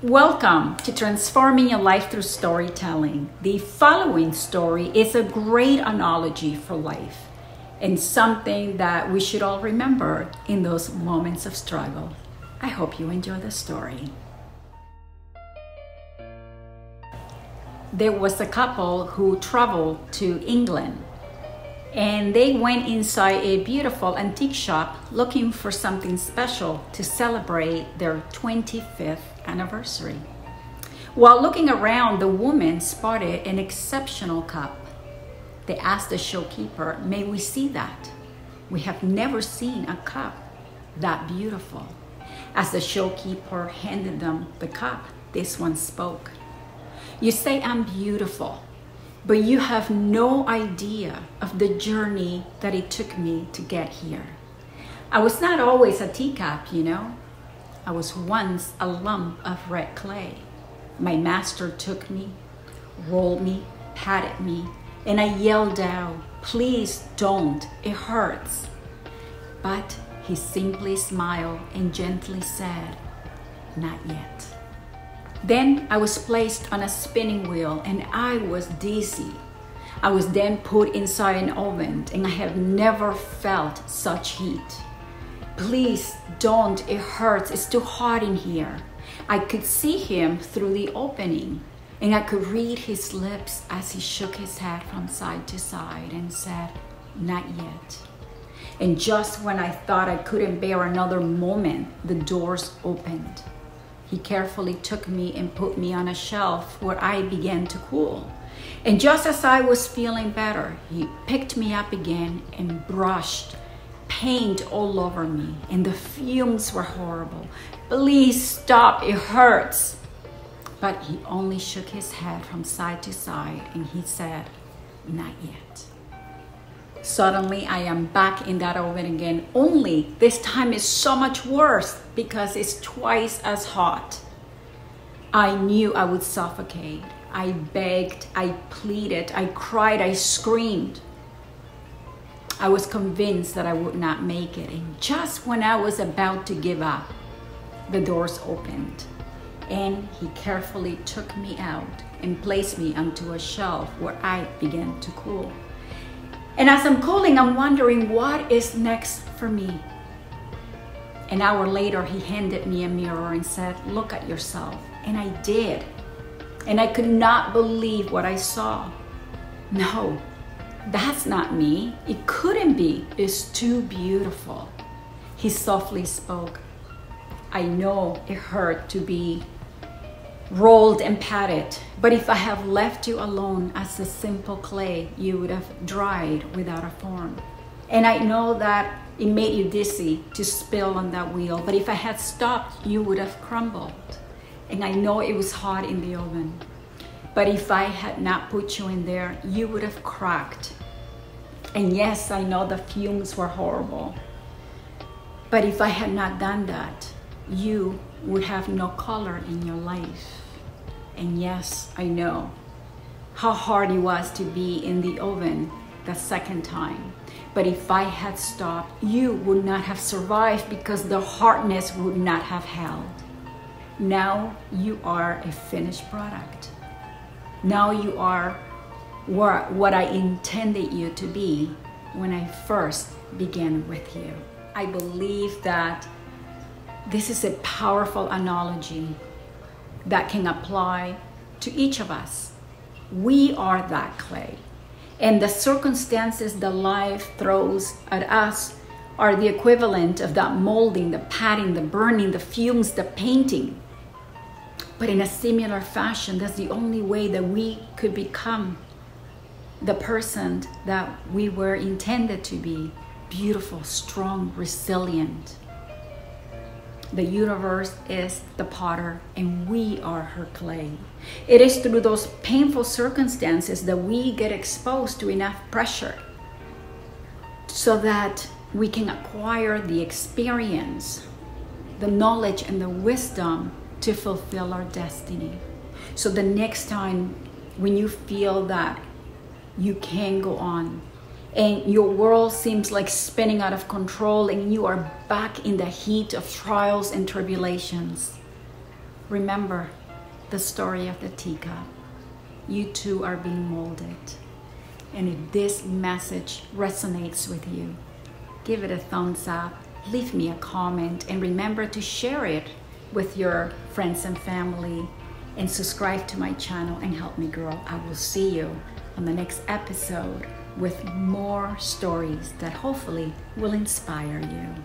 Welcome to Transforming Your Life Through Storytelling. The following story is a great analogy for life and something that we should all remember in those moments of struggle. I hope you enjoy the story. There was a couple who traveled to England, and they went inside a beautiful antique shop looking for something special to celebrate their 25th anniversary. While looking around, the woman spotted an exceptional cup. They asked the shopkeeper, "May we see that? We have never seen a cup that beautiful." As the shopkeeper handed them the cup, this one spoke. "You say I'm beautiful, but you have no idea of the journey that it took me to get here. I was not always a teacup, you know. I was once a lump of red clay. My master took me, rolled me, patted me, and I yelled out, 'Please don't, it hurts.' But he simply smiled and gently said, 'Not yet.' Then I was placed on a spinning wheel and I was dizzy. I was then put inside an oven and I have never felt such heat. 'Please don't, it hurts, it's too hot in here.' I could see him through the opening and I could read his lips as he shook his head from side to side and said, 'Not yet.' And just when I thought I couldn't bear another moment, the doors opened. He carefully took me and put me on a shelf where I began to cool. And just as I was feeling better, he picked me up again and brushed paint all over me, and the fumes were horrible. 'Please stop, it hurts.' But he only shook his head from side to side and he said, 'Not yet.' Suddenly I am back in that oven again, only this time is so much worse because it's twice as hot. I knew I would suffocate. I begged, I pleaded, I cried, I screamed. I was convinced that I would not make it, and just when I was about to give up, the doors opened and he carefully took me out and placed me onto a shelf where I began to cool. And as I'm cooling, I'm wondering what is next for me. An hour later, he handed me a mirror and said, 'Look at yourself.' And I did. And I could not believe what I saw. No, that's not me. It couldn't be. It's too beautiful. He softly spoke. 'I know it hurt to be rolled and patted, but if I have left you alone as a simple clay, you would have dried without a form. And I know that it made you dizzy to spill on that wheel, but if I had stopped, you would have crumbled. And I know it was hot in the oven, but if I had not put you in there, you would have cracked. And yes, I know the fumes were horrible, but if I had not done that, you would have no color in your life. And yes, I know how hard it was to be in the oven the second time. But if I had stopped, you would not have survived because the hardness would not have held. Now you are a finished product. Now you are what I intended you to be when I first began with you." I believe that this is a powerful analogy that can apply to each of us. We are that clay, and the circumstances that life throws at us are the equivalent of that molding, the patting, the burning, the fumes, the painting. But in a similar fashion, that's the only way that we could become the person that we were intended to be: beautiful, strong, resilient. The universe is the potter and we are her clay. It is through those painful circumstances that we get exposed to enough pressure so that we can acquire the experience, the knowledge, and the wisdom to fulfill our destiny. So the next time when you feel that you can't go on, and your world seems like spinning out of control and you are back in the heat of trials and tribulations, Remember the story of the teacup. You too are being molded. And if this message resonates with you, give it a thumbs up, leave me a comment, and remember to share it with your friends and family, and subscribe to my channel and help me grow. I will see you on the next episode with more stories that hopefully will inspire you.